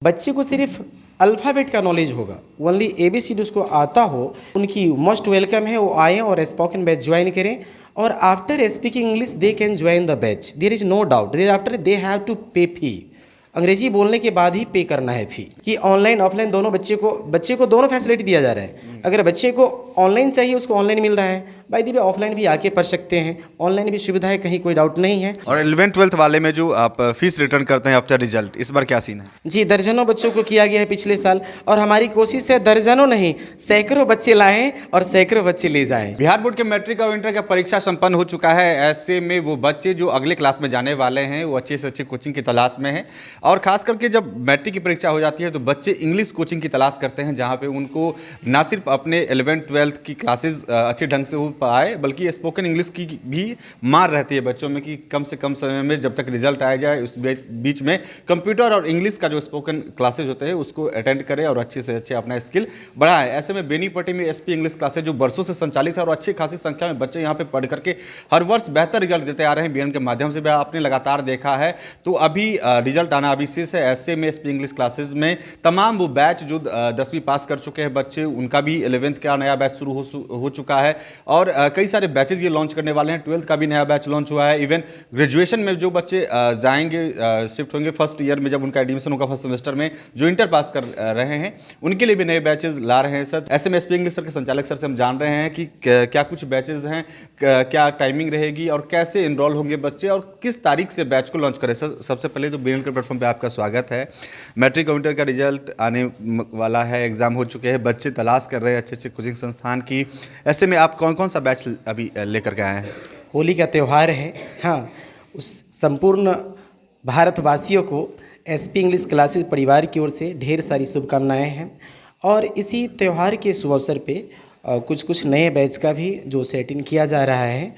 बच्चे को सिर्फ अल्फ़ाबेट का नॉलेज होगा, ओनली ABCD उसको आता हो, उनकी मोस्ट वेलकम है, वो आएँ और स्पोकन बैच ज्वाइन करें। और after speaking English they can join the batch, there is no doubt. There after they have to pay fee. अंग्रेजी बोलने के बाद ही पे करना है फ़ी। कि ऑनलाइन ऑफलाइन दोनों बच्चे को दोनों फैसिलिटी दिया जा रहा है। अगर बच्चे को ऑनलाइन चाहिए उसको ऑनलाइन मिल रहा है, बाय द वे ऑफलाइन भी आके पढ़ सकते हैं, ऑनलाइन भी सुविधा है, कहीं कोई डाउट नहीं है। और 11th-12th वाले में जो आप फीस रिटर्न करते हैं आफ्टर रिजल्ट, इस बार क्या सीन है? जी, दर्जनों बच्चों को किया गया है पिछले साल, और हमारी कोशिश है दर्जनों नहीं सैकड़ों बच्चे लाएं और सैकड़ों बच्चे ले जाएं। बिहार बोर्ड के मैट्रिक और इंटर का परीक्षा संपन्न हो चुका है। ऐसे में वो बच्चे जो अगले क्लास में जाने वाले हैं वो अच्छे से अच्छी कोचिंग की तलाश में हैं। और खास करके जब मैट्रिक की परीक्षा हो जाती है तो बच्चे इंग्लिश कोचिंग की तलाश करते हैं, जहाँ पे उनको ना सिर्फ अपने 11th-12th की क्लासेस अच्छे ढंग से हो पाए, बल्कि स्पोकन इंग्लिश की भी मार रहती है बच्चों में कि कम से कम समय में जब तक रिजल्ट आ जाए उस बीच में कंप्यूटर और इंग्लिश का जो स्पोकन क्लासेज होते हैं उसको अटेंड करें और अच्छे से अच्छे अपना स्किल बढ़ाएं। ऐसे में बेनीपट्टी में SP इंग्लिश क्लासेज जो बरसों से संचालित है और अच्छी खासी संख्या में बच्चे यहाँ पे पढ़ करके हर वर्ष बेहतर रिजल्ट देते आ रहे हैं। BN के माध्यम से भी आपने लगातार देखा है। तो अभी रिजल्ट आना अभी शेष है। ऐसे में SP इंग्लिश क्लासेज में तमाम वो बैच जो 10वीं पास कर चुके हैं बच्चे, उनका भी 11th का नया बैच शुरू हो चुका है और कई सारे बैचेज ये लॉन्च करने वाले हैं। 12th का भी नया बैच लॉन्च हुआ है। इवन ग्रेजुएशन में जो बच्चे जाएंगे, शिफ्ट होंगे फर्स्ट ईयर में, जब उनका एडमिशन होगा फर्स्ट सेमेस्टर में, जो इंटर पास कर रहे हैं उनके लिए भी नए बैचेज ला रहे हैं सर। ऐसे में SP इंग्लिश सर के संचालक सर से हम जान रहे हैं कि क्या कुछ बैचेज हैं, क्या टाइमिंग रहेगी और कैसे इनरोल होंगे बच्चे और किस तारीख से बैच को लॉन्च करें। सर सबसे पहले तो BN के प्लेटफॉर्म पे आपका स्वागत है। मैट्रिक और इंटर का रिजल्ट आने वाला है, एग्जाम हो चुके हैं, बच्चे तलाश कर रहे हैं अच्छे अच्छे कोचिंग संस्थान की। ऐसे में आप कौन कौन सा बैच अभी लेकर के आए हैं? होली का त्यौहार है, हाँ, उस संपूर्ण भारतवासियों को SP इंग्लिश क्लासेस परिवार की ओर से ढेर सारी शुभकामनाएं हैं। और इसी त्यौहार के शुभ अवसर पे कुछ नए बैच का भी जो सेटिंग किया जा रहा है,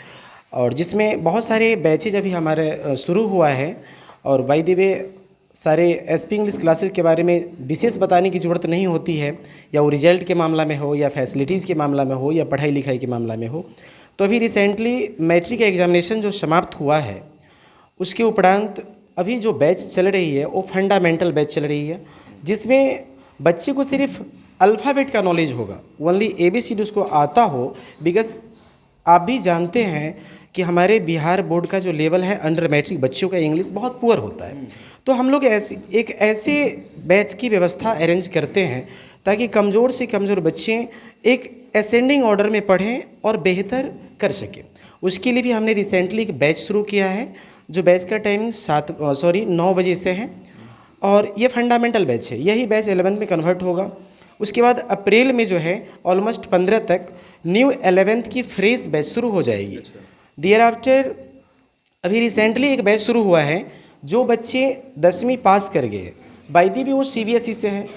और जिसमें बहुत सारे बैचेज अभी हमारे शुरू हुआ है। और बाय द वे सारे SP इंग्लिश क्लासेस के बारे में विशेष बताने की ज़रूरत नहीं होती है, या वो रिजल्ट के मामला में हो, या फैसिलिटीज़ के मामला में हो, या पढ़ाई लिखाई के मामला में हो। तो अभी रिसेंटली मैट्रिक का एग्जामिनेशन जो समाप्त हुआ है, उसके उपरांत अभी जो बैच चल रही है वो फंडामेंटल बैच चल रही है, जिसमें बच्चे को सिर्फ अल्फ़ाबेट का नॉलेज होगा, ओनली ABCD उसको आता हो। बिकॉज आप भी जानते हैं कि हमारे बिहार बोर्ड का जो लेवल है अंडर मैट्रिक बच्चों का इंग्लिश बहुत पुअर होता है। तो हम लोग ऐसे बैच की व्यवस्था अरेंज करते हैं ताकि कमज़ोर से कमज़ोर बच्चे एक असेंडिंग ऑर्डर में पढ़ें और बेहतर कर सकें। उसके लिए भी हमने रिसेंटली एक बैच शुरू किया है, जो बैच का टाइमिंग 9 बजे से है, और ये फंडामेंटल बैच है। यही बैच 11th में कन्वर्ट होगा। उसके बाद अप्रैल में जो है ऑलमोस्ट 15 तक न्यू 11th की फ्रेश बैच शुरू हो जाएगी। देयर आफ्टर अभी रिसेंटली एक बैच शुरू हुआ है जो बच्चे 10वीं पास कर गए, बाय द वे वो CBSE से है,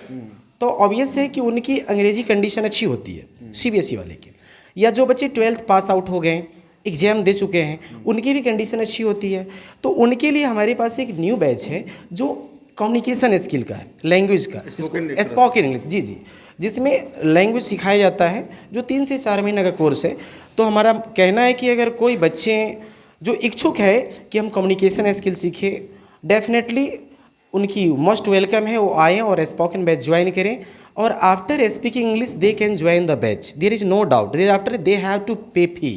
तो ऑब्वियस है कि उनकी अंग्रेजी कंडीशन अच्छी होती है CBSE वाले की। या जो बच्चे 12th पास आउट हो गए, एग्ज़ाम दे चुके हैं, उनकी भी कंडीशन अच्छी होती है। तो उनके लिए हमारे पास एक न्यू बैच है जो कम्युनिकेशन स्किल का है, लैंग्वेज का, स्पोकन इंग्लिश, जी, जिसमें लैंग्वेज सिखाया जाता है, जो 3 से 4 महीने का कोर्स है। तो हमारा कहना है कि अगर कोई बच्चे जो इच्छुक है कि हम कम्युनिकेशन स्किल सीखें, डेफिनेटली उनकी मोस्ट वेलकम है, वो आएँ और स्पोकन बैच ज्वाइन करें। और after speaking English they can join the batch, there is no doubt. There after they have to pay fee.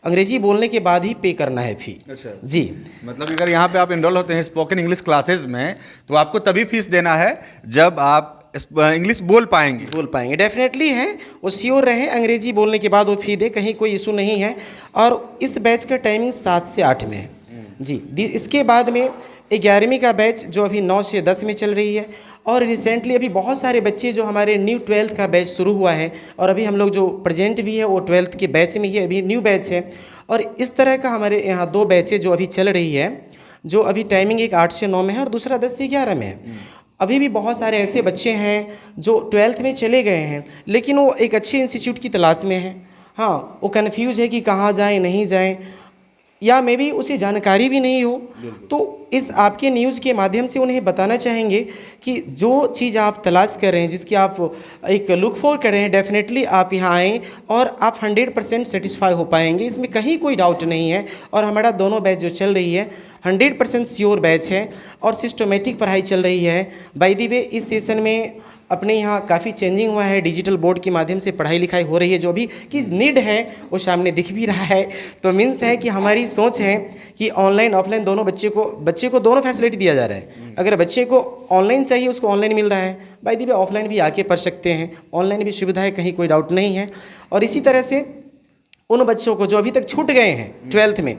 अंग्रेजी बोलने के बाद ही पे करना है फ़ी। अच्छा जी, मतलब अगर यहाँ पे आप इनरोल होते हैं स्पोकन इंग्लिश क्लासेज में तो आपको तभी फीस देना है जब आप इंग्लिश बोल पाएंगे। डेफिनेटली है, वो श्योर रहे अंग्रेजी बोलने के बाद वो फ़ी दे, कहीं कोई इशू नहीं है। और इस बैच का टाइमिंग 7 से 8 में है जी। इसके बाद में 11वीं का बैच जो अभी 9 से 10 में चल रही है। और रिसेंटली अभी बहुत सारे बच्चे जो हमारे न्यू 12th का बैच शुरू हुआ है, और अभी हम लोग जो प्रेजेंट भी है वो 12th के बैच में ही अभी न्यू बैच है। और इस तरह का हमारे यहाँ 2 बैचेज जो अभी चल रही है, जो अभी टाइमिंग एक 8 से 9 में है और दूसरा 10 से 11 में है। अभी भी बहुत सारे ऐसे बच्चे हैं जो 12th में चले गए हैं, लेकिन वो एक अच्छे इंस्टीट्यूट की तलाश में हैं। हाँ, वो कन्फ्यूज है कि कहाँ जाएँ नहीं जाएँ, या मे बी उसे जानकारी भी नहीं हो, तो इस आपके न्यूज़ के माध्यम से उन्हें बताना चाहेंगे कि जो चीज़ आप तलाश कर रहे हैं, जिसकी आप एक लुक फॉर कर रहे हैं, डेफिनेटली आप यहाँ आएँ और आप 100% सेटिस्फाई हो पाएंगे, इसमें कहीं कोई डाउट नहीं है। और हमारा दोनों बैच जो चल रही है 100% श्योर बैच है और सिस्टमेटिक पढ़ाई चल रही है। बाय द वे इस सेशन में अपने यहाँ काफ़ी चेंजिंग हुआ है, डिजिटल बोर्ड के माध्यम से पढ़ाई लिखाई हो रही है, जो भी कि नीड है वो सामने दिख भी रहा है। तो मीन्स है कि हमारी सोच है कि ऑनलाइन ऑफलाइन दोनों बच्चे को दोनों फैसिलिटी दिया जा रहा है। अगर बच्चे को ऑनलाइन चाहिए उसको ऑनलाइन मिल रहा है, बाय द वे ऑफलाइन भी आके पढ़ सकते हैं, ऑनलाइन भी सुविधा है, कहीं कोई डाउट नहीं है। और इसी तरह से उन बच्चों को जो अभी तक छूट गए हैं 12th में,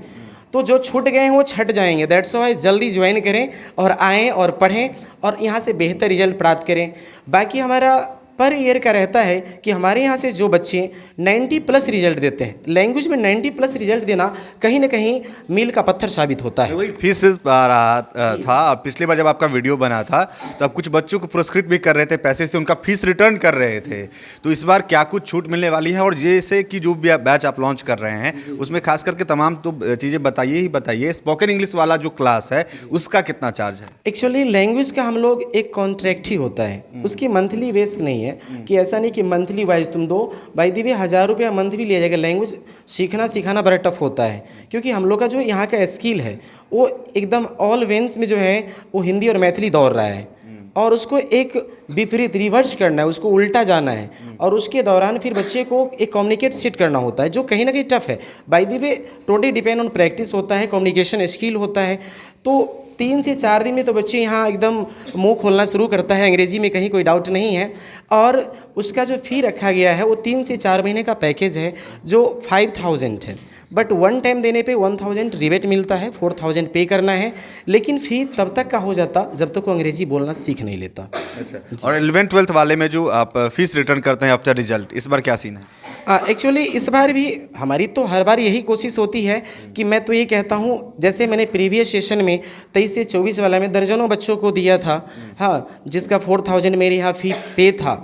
तो जो छूट गए हैं वो छट जाएंगे। दैट्स वाई जल्दी ज्वाइन करें और आएँ और पढ़ें और यहाँ से बेहतर रिजल्ट प्राप्त करें। बाकी हमारा पर ईयर का रहता है कि हमारे यहाँ से जो बच्चे 90+ रिजल्ट देते हैं, लैंग्वेज में 90+ रिजल्ट देना कहीं ना कहीं मील का पत्थर साबित होता है। वही फीस आ रहा था, पिछली बार जब आपका वीडियो बना था तब कुछ बच्चों को पुरस्कृत भी कर रहे थे, पैसे से उनका फीस रिटर्न कर रहे थे। तो इस बार क्या कुछ छूट मिलने वाली है? और जैसे कि जो भी बैच आप लॉन्च कर रहे हैं उसमें खास करके तमाम तो चीज़ें बताइए ही बताइए। स्पोकन इंग्लिश वाला जो क्लास है उसका कितना चार्ज है? एक्चुअली लैंग्वेज का हम लोग एक कॉन्ट्रैक्ट ही होता है, उसकी मंथली बेस नहीं है कि ऐसा नहीं कि मंथली वाइज तुम दो। बाय द वे 1000 रुपया मंथ भी लिया जाएगा। लैंग्वेज सीखना सिखाना बड़ा टफ होता है, क्योंकि हम लोग का जो यहाँ का स्किल है वो एकदम ऑल वेन्स में जो है वो हिंदी और मैथिली दौड़ रहा है, और उसको एक विपरीत रिवर्स करना है, उसको उल्टा जाना है, और उसके दौरान फिर बच्चे को एक कम्युनिकेट सेट करना होता है, जो कहीं ना कहीं टफ है। By the way totally depend on practice होता है, कम्युनिकेशन स्किल होता है। तो 3 से 4 दिन में तो बच्चे यहाँ एकदम मुंह खोलना शुरू करता है अंग्रेजी में, कहीं कोई डाउट नहीं है। और उसका जो फ़ी रखा गया है वो 3 से 4 महीने का पैकेज है जो 5000 है, बट वन टाइम देने पे 1000 रिबेट मिलता है, 4000 पे करना है। लेकिन फ़ी तब तक का हो जाता जब तक वो अंग्रेजी बोलना सीख नहीं लेता। अच्छा, और 11th-12th वाले में जो आप फीस रिटर्न करते हैं आफ्टर रिजल्ट, इस बार क्या सीन है? एक्चुअली इस बार भी हमारी तो हर बार यही कोशिश होती है कि मैं तो ये कहता हूँ, जैसे मैंने प्रीवियस सेशन में 23 से 24 वाला में दर्जनों बच्चों को दिया था, हाँ, जिसका 4000 मेरे यहाँ फ़ी पे था,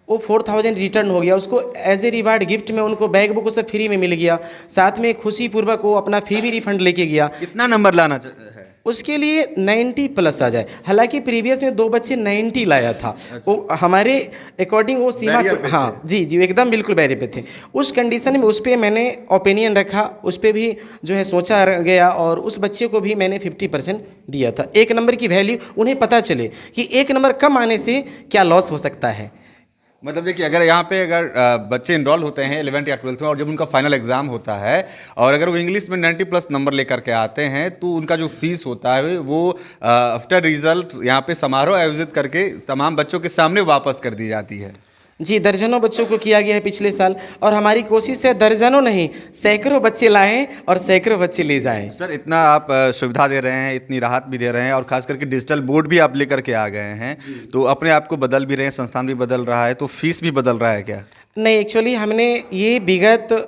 वो 4000 रिटर्न हो गया। उसको एज ए रिवार्ड गिफ्ट में उनको बैग बुक उससे फ्री में मिल गया, साथ में खुशीपूर्वक वो अपना फ़ी भी रिफंड लेके गया। कितना नंबर लाना है? उसके लिए 90+ आ जाए। हालांकि प्रीवियस में 2 बच्चे 90 लाया था, वो हमारे अकॉर्डिंग वो सीमा, हाँ जी एकदम बिल्कुल बैरे पे थे। उस कंडीशन में उस पर मैंने ओपिनियन रखा, उस पर भी जो है सोचा गया, और उस बच्चे को भी मैंने 50% दिया था। 1 नंबर की वैल्यू उन्हें पता चले कि 1 नंबर कम आने से क्या लॉस हो सकता है। मतलब देखिए, अगर यहाँ पे बच्चे इनरोल होते हैं 11th या 12th में, और जब उनका फाइनल एग्जाम होता है और अगर वो इंग्लिश में 90+ नंबर लेकर के आते हैं, तो उनका जो फीस होता है वो आफ्टर रिजल्ट यहाँ पे समारोह आयोजित करके तमाम बच्चों के सामने वापस कर दी जाती है। जी, दर्जनों बच्चों को किया गया है पिछले साल, और हमारी कोशिश है दर्जनों नहीं सैकड़ों बच्चे लाएं और सैकड़ों बच्चे ले जाएं। सर, इतना आप सुविधा दे रहे हैं, इतनी राहत भी दे रहे हैं, और खास करके डिजिटल बोर्ड भी आप लेकर के आ गए हैं, तो अपने आप को बदल भी रहे हैं, संस्थान भी बदल रहा है, तो फीस भी बदल रहा है क्या? नहीं, एक्चुअली हमने ये विगत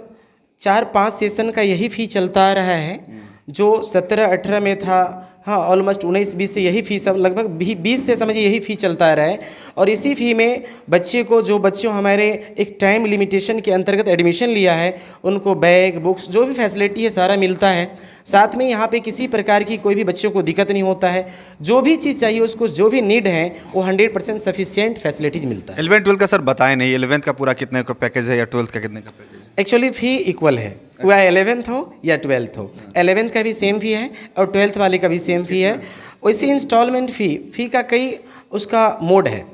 4-5 सेशन का यही फ़ी चलता आ रहा है, जो 17-18 में था, हाँ ऑलमोस्ट 19-20 से यही फ़ीस, अब लगभग 20 से समझिए यही फ़ी चलता आ रहा है। और इसी फ़ी में बच्चे को, जो बच्चों हमारे एक टाइम लिमिटेशन के अंतर्गत एडमिशन लिया है, उनको बैग बुक्स जो भी फैसिलिटी है सारा मिलता है। साथ में यहाँ पे किसी प्रकार की कोई भी बच्चों को दिक्कत नहीं होता है, जो भी चीज़ चाहिए उसको, जो भी नीड है वो 100% सफिशिएंट फैसिलिटीज़ मिलता है। 11th-12th का सर बताएं नहीं, 11th का पूरा कितने का पैकेज है या 12th का कितने का पैकेज है? एक्चुअली फ़ी इक्वल है, वह 11th हो या 12th हो, 11th का भी सेम फ़ी है और 12th वाले का भी सेम फ़ी है। वैसे इंस्टॉलमेंट फ़ी का कई उसका मोड है।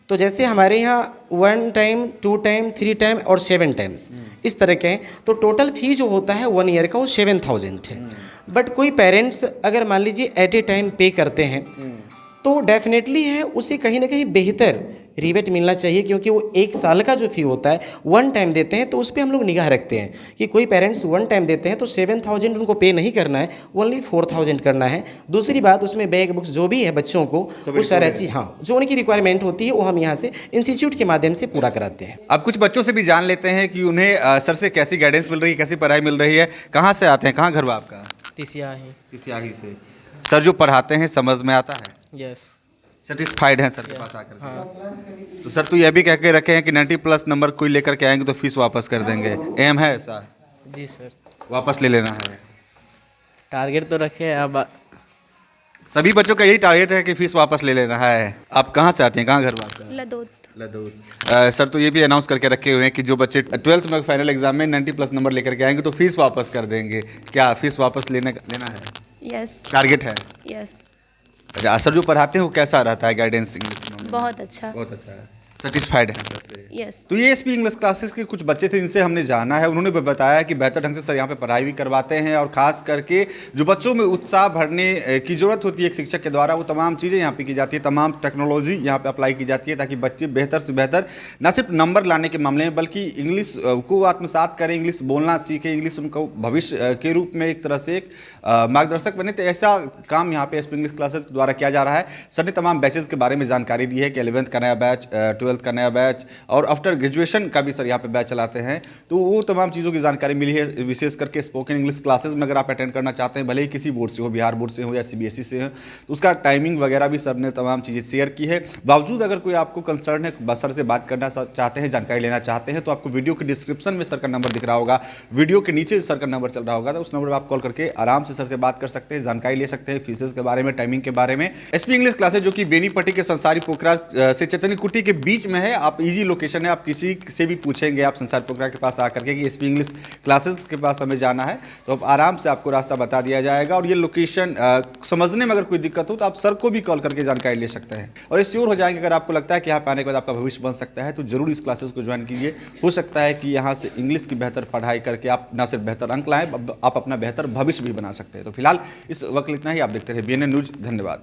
तो जैसे हमारे यहाँ 1 टाइम, 2 टाइम, 3 टाइम और 7 टाइम्स इस तरह के हैं। तो टोटल फ़ी जो होता है 1 ईयर का वो 7000 है। बट कोई पेरेंट्स अगर मान लीजिए एट ए टाइम पे करते हैं तो डेफिनेटली है उसे कहीं ना कहीं बेहतर रिबेट मिलना चाहिए, क्योंकि वो 1 साल का जो फ़ी होता है 1 टाइम देते हैं, तो उस पर हम लोग निगाह रखते हैं कि कोई पेरेंट्स 1 टाइम देते हैं तो 7000 उनको पे नहीं करना है, ओनली 4000 करना है। दूसरी बात, उसमें बैग बुक्स जो भी है बच्चों को, वो सारा चीज़, हाँ, जो उनकी रिक्वायरमेंट होती है वो हम यहाँ से इंस्टीट्यूट के माध्यम से पूरा कराते हैं। अब कुछ बच्चों से भी जान लेते हैं कि उन्हें सर से कैसी गाइडेंस मिल रही है, कैसी पढ़ाई मिल रही है, कहाँ से आते हैं, कहाँ घर हुआ आपका? तिसियाही से। सर जो पढ़ाते हैं समझ में आता है? यस। सेटिस्फाइड हैं सर के पास आकर? हाँ। तो सर तो यह भी कह के रखे हैं कि 90+ नंबर कोई लेकर के आएंगे तो फीस वापस कर देंगे, एम है ऐसा? जी सर। वापस ले लेना है? टारगेट तो रखे हैं अब। सभी बच्चों का यही टारगेट है कि फीस वापस ले लेना है। आप कहाँ से आते हैं, कहाँ घर वापस है? लदोत। सर तो ये भी अनाउंस करके रखे हुए हैं कि जो बच्चे 12th में फाइनल एग्जाम में 90+ नंबर लेकर के आएंगे तो फीस वापस कर देंगे। क्या फीस वापस लेना है? यस। टारगेट है? यस। अच्छा, सर जो पढ़ाते हैं वो कैसा रहता है गाइडेंस इंग्लिश में? बहुत अच्छा। बहुत अच्छा है, सेटिस्फाइड है सर से? यस। तो ये एसपी इंग्लिश क्लासेस के कुछ बच्चे थे जिनसे हमने जाना है, उन्होंने भी बताया कि बेहतर ढंग से सर यहाँ पे पढ़ाई भी करवाते हैं और खास करके जो बच्चों में उत्साह भरने की ज़रूरत होती है एक शिक्षक के द्वारा, वो तमाम चीज़ें यहाँ पे की जाती है, तमाम टेक्नोलॉजी यहाँ पे अप्लाई की जाती है ताकि बच्चे बेहतर से बेहतर न सिर्फ नंबर लाने के मामले में बल्कि इंग्लिश को आत्मसात करें, इंग्लिश बोलना सीखें, इंग्लिश उनको भविष्य के रूप में एक तरह से एक मार्गदर्शक बने। तो ऐसा काम यहाँ पे एसपी इंग्लिश क्लासेस के द्वारा किया जा रहा है। सर ने तमाम बैचेज़ के बारे में जानकारी दी है कि 11th का नया बैच, 12th का नया बैच और आफ्टर ग्रेजुएशन का भी सर यहाँ पे बैच चलाते हैं। तो वो तमाम चीज़ों की जानकारी मिली है, विशेष करके स्पोकन इंग्लिश क्लासेस में अगर आप अटेंड करना चाहते हैं, भले ही किसी बोर्ड से हो, बिहार बोर्ड से हो या सीबीएसई से हो, तो उसका टाइमिंग वगैरह भी सर ने तमाम चीज़ें शेयर की है। बावजूद अगर कोई आपको कंसर्न है, सर से बात करना चाहते हैं, जानकारी लेना चाहते हैं, तो आपको वीडियो के डिस्क्रिप्शन में सर का नंबर दिख रहा होगा, वीडियो के नीचे सर का नंबर चल रहा होगा, तो उस नंबर पर आप कॉल करके आराम से सर से बात कर सकते हैं, जानकारी ले सकते हैं फीसेस के बारे में, टाइमिंग के बारे में। एसपी इंग्लिश क्लासेस जो कि बेनीपट्टी के संसारी पोखरा से चैतन्य कुटी के बीच में है, आप इजी लोकेशन है, आप किसी से भी पूछेंगे आप संसार पोखरा के पास आकर के कि एसपी इंग्लिश क्लासेस के पास हमें जाना है, तो आप आराम से आपको रास्ता बता दिया जाएगा। और ये लोकेशन समझने में अगर कोई दिक्कत हो तो आप सर को भी कॉल करके जानकारी ले सकते हैं और ये श्योर हो जाएंगे। अगर आपको लगता है कि यहाँ पे आने के बाद आपका भविष्य बन सकता है तो जरूर इस क्लासेस को ज्वाइन कीजिए। हो सकता है कि यहाँ से इंग्लिश की बेहतर पढ़ाई करके आप ना सिर्फ बेहतर अंक लाएं, आप अपना बेहतर भविष्य भी बना सकते हैं। तो फिलहाल इस वक्त इतना ही। आप देखते रहे BNN न्यूज़। धन्यवाद।